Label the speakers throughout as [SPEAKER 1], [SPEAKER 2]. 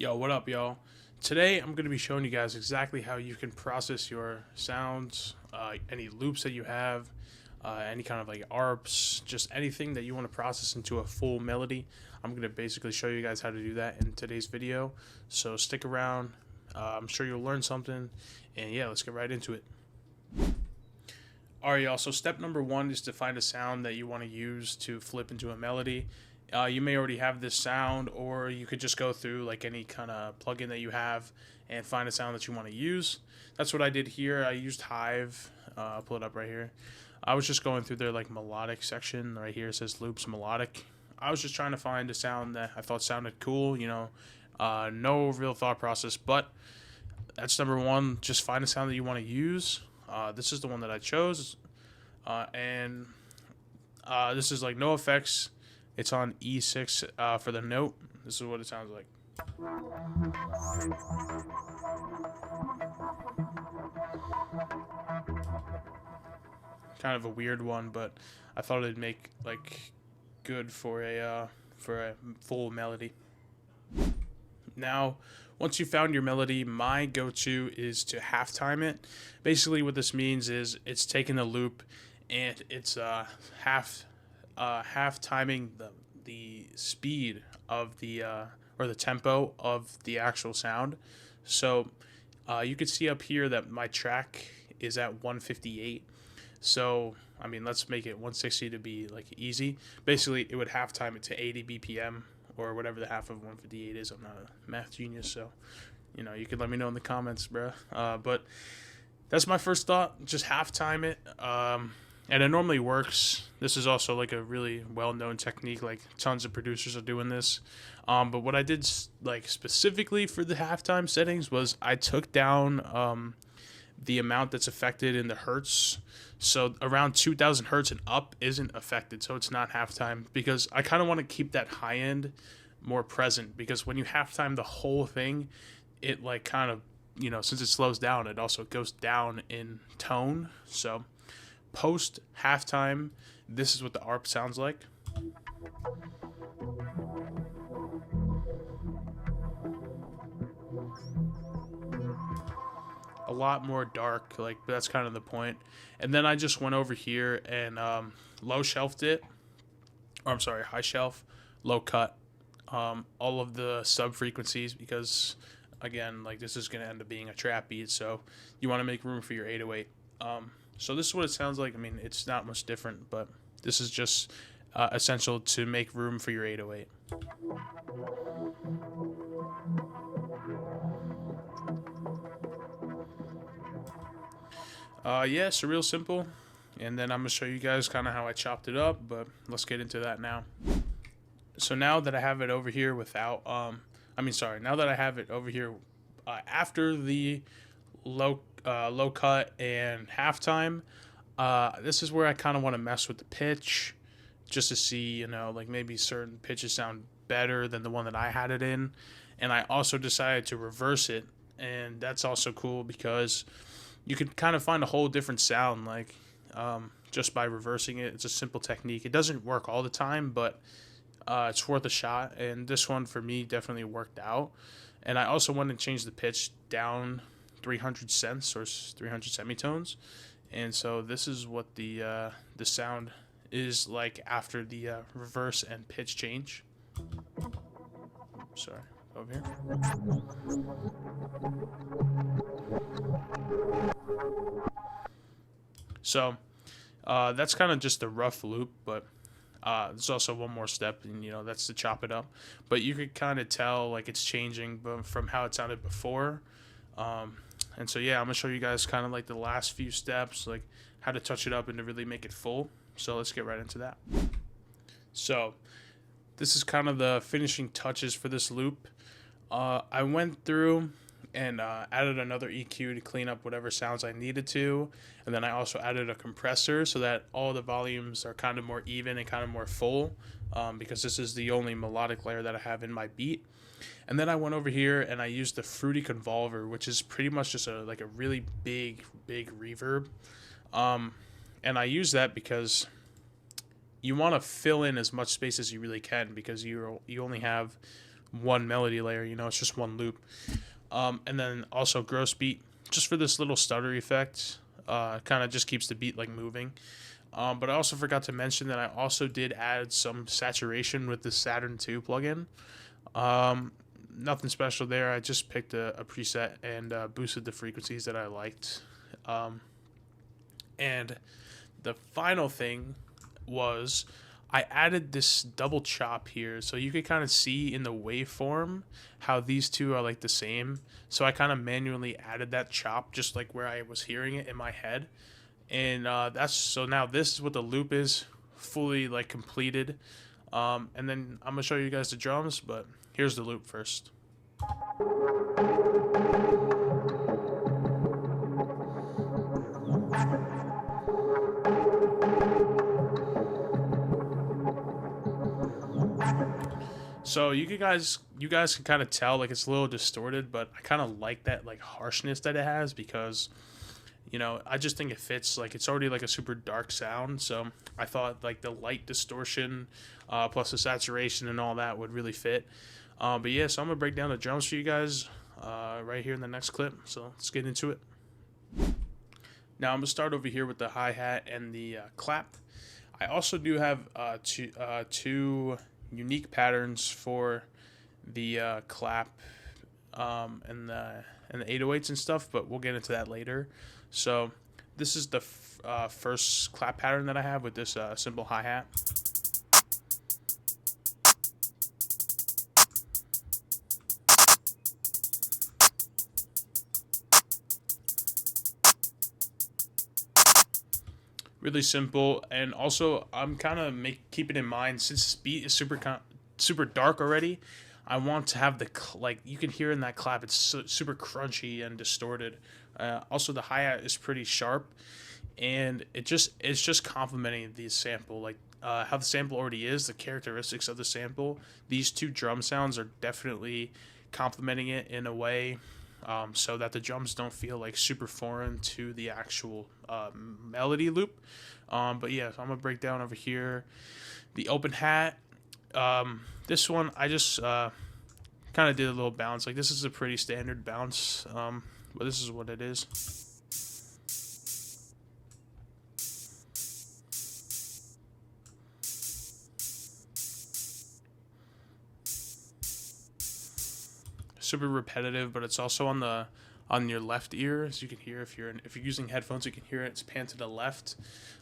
[SPEAKER 1] Yo, what up, y'all? Today I'm going to be showing you guys exactly how you can process your sounds, any loops that you have, any kind of like ARPs, just anything that you want to process into a full melody. I'm going to basically show you guys how to do that in today's video. So stick around. I'm sure you'll learn something. And yeah, let's get right into it. Alright, y'all, so step number one is to find a sound that you want to use to flip into a melody. You may already have this sound, or you could just go through like any kind of plugin that you have and find a sound that you want to use. That's what I did here. I used Hive. I'll pull it up right here. I was just going through their like melodic section right here. It says loops melodic. I was just trying to find a sound that I thought sounded cool. No real thought process, but that's number one. Just find a sound that you want to use. This is the one that I chose, and this is like no effects. It's on E6 for the note. This is what it sounds like. Kind of a weird one, but I thought it'd make like good for a full melody. Now, once you found your melody, my go-to is to halftime it. Basically, what this means is it's taking the loop and it's half timing the speed of the or the tempo of the actual sound. So you can see up here that my track is at 158. So I mean, let's make it 160 to be like easy. Basically, it would half time it to 80 BPM or whatever the half of 158 is. I'm not a math genius, so you can let me know in the comments, bro. But that's my first thought. Just half time it. And it normally works. This is also like a really well-known technique. Like tons of producers are doing this. But what I did like specifically for the halftime settings was I took down the amount that's affected in the hertz. So around 2000 hertz and up isn't affected. So it's not halftime because I kind of want to keep that high end more present, because when you halftime the whole thing, it like kind of, since it slows down, it also goes down in tone. So post halftime, this is what the ARP sounds like. A lot more dark, like, but that's kind of the point. And then I just went over here and low shelved it, or I'm sorry, high shelf, low cut, all of the sub frequencies, because again, like, this is going to end up being a trap beat, so you want to make room for your 808. So this is what it sounds like. I mean, it's not much different, but this is just essential to make room for your 808. Yeah, so real simple. And then I'm going to show you guys kind of how I chopped it up, but let's get into that now. So now that I have it over here without, now that I have it over here after the low cut and halftime, this is where I kind of want to mess with the pitch just to see, like maybe certain pitches sound better than the one that I had it in. And I also decided to reverse it, and that's also cool because you could kind of find a whole different sound, like just by reversing it. It's a simple technique. It doesn't work all the time, but it's worth a shot, and this one for me definitely worked out. And I also wanted to change the pitch down 300 cents or 300 semitones, and so this is what the sound is like after the reverse and pitch change. Sorry, over here. So that's kind of just a rough loop, but there's also one more step, and that's to chop it up. But you could kind of tell like it's changing from how it sounded before. And so yeah, I'm gonna show you guys kind of like the last few steps, like how to touch it up and to really make it full. So let's get right into that. So this is kind of the finishing touches for this loop. I went through and added another EQ to clean up whatever sounds I needed to, and then I also added a compressor so that all the volumes are kind of more even and kind of more full, because this is the only melodic layer that I have in my beat. And then I went over here and I used the Fruity Convolver, which is pretty much just a really big reverb, and I use that because you want to fill in as much space as you really can, because you only have one melody layer, you know, it's just one loop. And then also gross beat, just for this little stutter effect. Kind of just keeps the beat like moving. But I also forgot to mention that I also did add some saturation with the Saturn 2 plugin. Nothing special there. I just picked a preset and boosted the frequencies that I liked. And the final thing was I added this double chop here, so you could kind of see in the waveform how these two are like the same. So I kind of manually added that chop just like where I was hearing it in my head. And that's so now this is what the loop is, fully like completed. And then I'm gonna show you guys the drums, but here's the loop first. So you guys can kind of tell like it's a little distorted, but I kind of like that like harshness that it has, because you know, I just think it fits. Like, it's already like a super dark sound, so I thought like the light distortion plus the saturation and all that would really fit. But yeah, so I'm gonna break down the drums for you guys right here in the next clip. So let's get into it. Now I'm gonna start over here with the hi-hat and the clap. I also do have two unique patterns for the clap and the 808s and stuff, but we'll get into that later. So this is the first clap pattern that I have with this simple hi-hat. Really simple, and also I'm kind of keeping in mind, since this beat is super dark already, I want to have the like you can hear in that clap, it's super crunchy and distorted. Also, the hi-hat is pretty sharp, and it's just complementing the sample, like how the sample already is, the characteristics of the sample. These two drum sounds are definitely complementing it in a way, so that the drums don't feel like super foreign to the actual melody loop. But yeah, so I'm gonna break down over here the open hat. This one I just kind of did a little bounce. Like, this is a pretty standard bounce, but this is what it is. Super repetitive, but it's also on your left ear, as you can hear. If you're using headphones, you can hear it. It's panned to the left.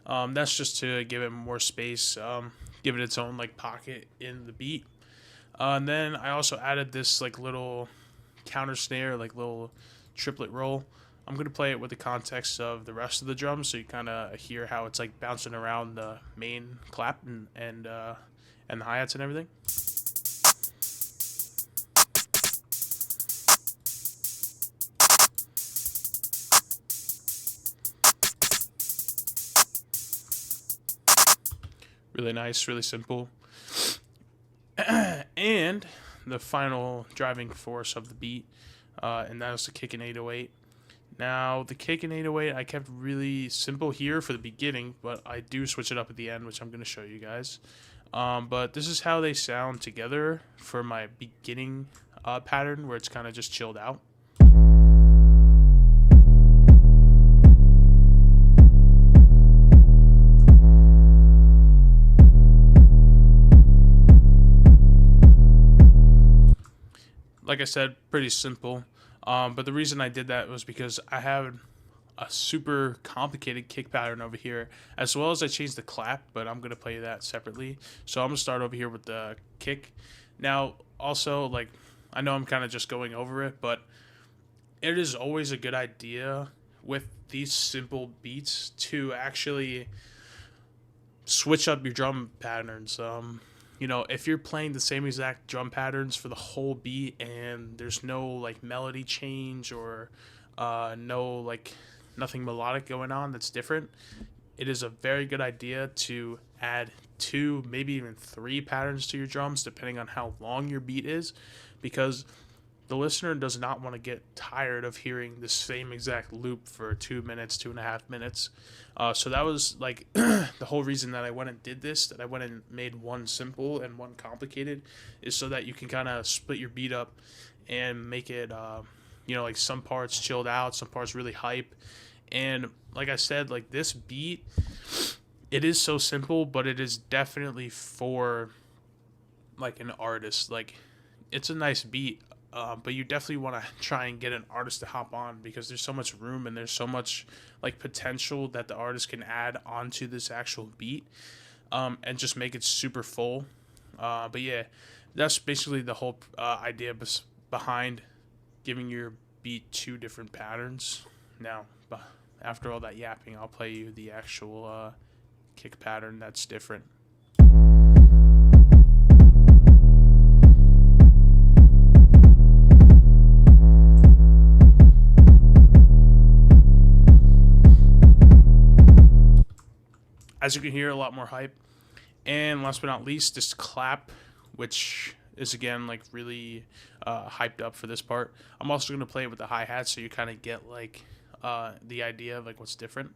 [SPEAKER 1] That's just to give it more space, give it its own like pocket in the beat. And then I also added this like little counter snare, like little triplet roll. I'm gonna play it with the context of the rest of the drums, so you kind of hear how it's like bouncing around the main clap and the hi-hats and everything. Really nice, really simple. And the final driving force of the beat, and that was the kick and 808. Now, the kick and 808 I kept really simple here for the beginning, but I do switch it up at the end, which I'm going to show you guys. But this is how they sound together for my beginning pattern, where it's kind of just chilled out. Like I said, pretty simple. But the reason I did that was because I had a super complicated kick pattern over here, as well as I changed the clap, but I'm going to play that separately. So I'm going to start over here with the kick. Now, also, like, I know I'm kind of just going over it, but it is always a good idea with these simple beats to actually switch up your drum patterns. You know, if you're playing the same exact drum patterns for the whole beat and there's no like melody change or no like nothing melodic going on that's different, it is a very good idea to add 2, maybe even 3 patterns to your drums, depending on how long your beat is, because the listener does not want to get tired of hearing the same exact loop for 2 minutes, 2.5 minutes. So that was like the whole reason that I went and did this, that I went and made one simple and one complicated, is so that you can kind of split your beat up and make it, like some parts chilled out, some parts really hype. And like I said, like this beat, it is so simple, but it is definitely for like an artist. Like it's a nice beat, but you definitely want to try and get an artist to hop on, because there's so much room and there's so much like potential that the artist can add onto this actual beat, and just make it super full. But yeah, that's basically the whole idea behind giving your beat 2 different patterns. Now, after all that yapping, I'll play you the actual kick pattern that's different. As you can hear, a lot more hype. And last but not least, this clap, which is again like really hyped up for this part. I'm also going to play it with the hi-hat, so you kind of get like the idea of like what's different.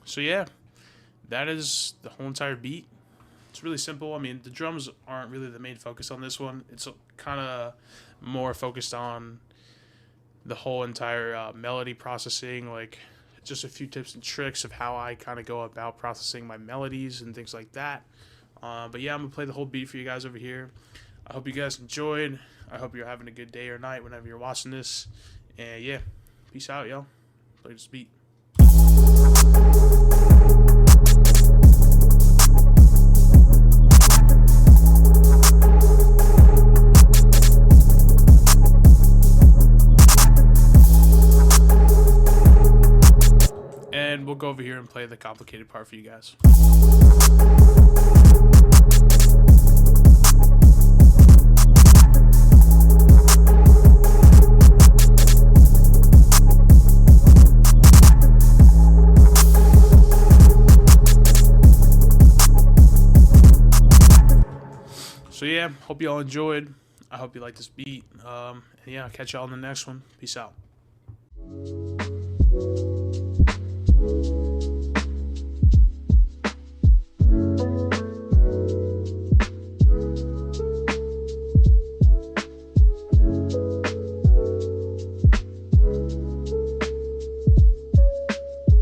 [SPEAKER 1] So yeah, that is the whole entire beat. It's really simple. I mean, the drums aren't really the main focus on this one. It's kind of more focused on the whole entire melody processing, like just a few tips and tricks of how I kind of go about processing my melodies and things like that. But yeah, I'm going to play the whole beat for you guys over here. I hope you guys enjoyed. I hope you're having a good day or night whenever you're watching this. And yeah, peace out, y'all. Play this beat. And we'll go over here and play the complicated part for you guys. So yeah, hope you all enjoyed. I hope you like this beat. And yeah, I'll catch y'all in the next one. Peace out.